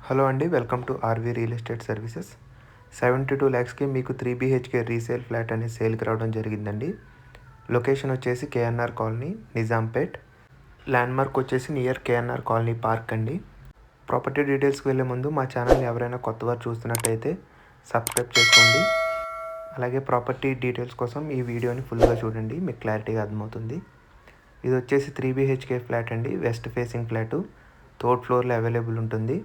Hello అండి, welcome to RV real estate services. 72 ల్యాక్స్కి మీకు 3 BHK రీసేల్ ఫ్లాట్ అనేది సేల్కి రావడం జరిగిందండి. లొకేషన్ వచ్చేసి కేఎన్ఆర్ కాలనీ, నిజాంపేట్. ల్యాండ్మార్క్ వచ్చేసి నియర్ కేఎన్ఆర్ కాలనీ పార్క్ అండి. ప్రాపర్టీ డీటెయిల్స్కి వెళ్ళే ముందు మా ఛానల్ని ఎవరైనా కొత్తవారు చూస్తున్నట్టయితే సబ్స్క్రైబ్ చేసుకోండి. అలాగే ప్రాపర్టీ డీటెయిల్స్ కోసం ఈ వీడియోని ఫుల్గా చూడండి, మీకు క్లారిటీగా అర్థమవుతుంది. ఇది వచ్చేసి 3 BHK ఫ్లాట్ అండి, వెస్ట్ ఫేసింగ్ ఫ్లాటు, థర్డ్ ఫ్లోర్లో అవైలబుల్ ఉంటుంది.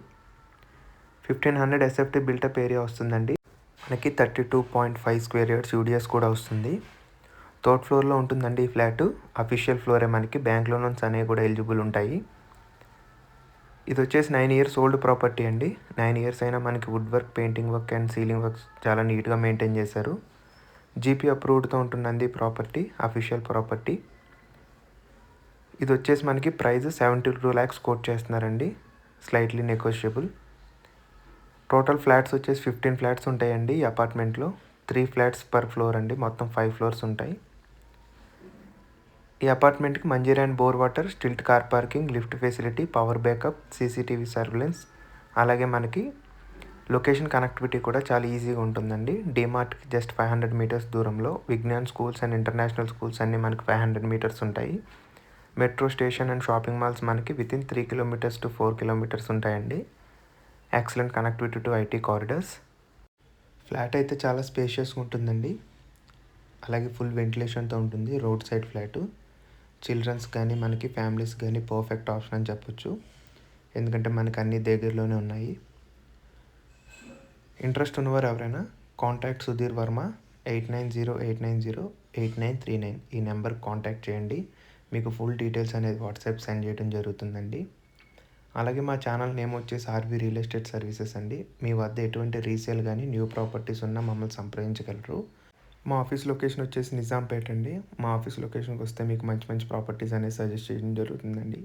1500 SFT బిల్టప్ ఏరియా వస్తుందండి. మనకి 32.5 స్క్వేర్ యార్డ్స్ యూడిఎస్ కూడా వస్తుంది. థర్డ్ ఫ్లోర్లో ఉంటుందండి ఈ ఫ్లాట్. అఫీషియల్ ఫ్లోరే, మనకి బ్యాంక్ లోన్స్ అనేవి కూడా ఎలిజిబుల్ ఉంటాయి. ఇది వచ్చేసి 9 ఇయర్స్ ఓల్డ్ ప్రాపర్టీ అండి. 9 ఇయర్స్ అయినా మనకి wood work, painting work and ceiling works చాలా నీట్గా మెయింటైన్ చేశారు. జీపీ అప్రూవ్డ్తో ఉంటుందండి ప్రాపర్టీ, అఫీషియల్ ప్రాపర్టీ. ఇది వచ్చేసి మనకి ప్రైస్ 72 ల్యాక్స్ కోట్ చేస్తున్నారండి, స్లైట్లీ నెగోషియబుల్. టోటల్ ఫ్లాట్స్ వచ్చేసి 15 ఫ్లాట్స్ ఉంటాయండి ఈ అపార్ట్మెంట్లో. 3 ఫ్లాట్స్ పర్ ఫ్లోర్ అండి, మొత్తం 5 ఫ్లోర్స్ ఉంటాయి. ఈ అపార్ట్మెంట్కి Manjeera and bore water, stilt car parking, lift facility, power backup, CCTV surveillance, అలాగే మనకి లొకేషన్ కనెక్టివిటీ కూడా చాలా ఈజీగా ఉంటుందండి. డీమార్ట్కి జస్ట్ 500 మీటర్స్ దూరంలో. Vignan schools and international schools అన్నీ మనకి 500 మీటర్స్ ఉంటాయి. Metro station and shopping malls మనకి వితిన్ 3 కిలోమీటర్స్ టు 4 కిలోమీటర్స్ ఉంటాయండి. Excellent connectivity to IT corridors. Flat అయితే చాలా స్పేషియస్గా ఉంటుందండి, అలాగే ఫుల్ వెంటిలేషన్తో ఉంటుంది. Road side flat. చిల్డ్రన్స్ కానీ మనకి ఫ్యామిలీస్ కానీ పర్ఫెక్ట్ ఆప్షన్ అని చెప్పొచ్చు, ఎందుకంటే మనకి అన్ని దగ్గరలోనే ఉన్నాయి. ఇంట్రెస్ట్ ఉన్నవారు ఎవరైనా కాంటాక్ట్ సుధీర్ వర్మ 8908908939 ఈ నెంబర్ కాంటాక్ట్ చేయండి. మీకు ఫుల్ డీటెయిల్స్ అనేది వాట్సాప్ సెండ్ చేయడం జరుగుతుందండి. అలాగే మా ఛానల్ నేమ్ వచ్చేసి ఆర్వీ రియల్ ఎస్టేట్ సర్వీసెస్ అండి. మీ వద్ద ఎటువంటి రీసేల్ కానీ న్యూ ప్రాపర్టీస్ ఉన్నా మమ్మల్ని సంప్రదించగలరు. మా ఆఫీస్ లొకేషన్ వచ్చేసి నిజాంపేట్ అండి. మా ఆఫీస్ లొకేషన్కి వస్తే మీకు మంచి మంచి ప్రాపర్టీస్ అనేది సజెస్ట్ చేయడం జరుగుతుందండి.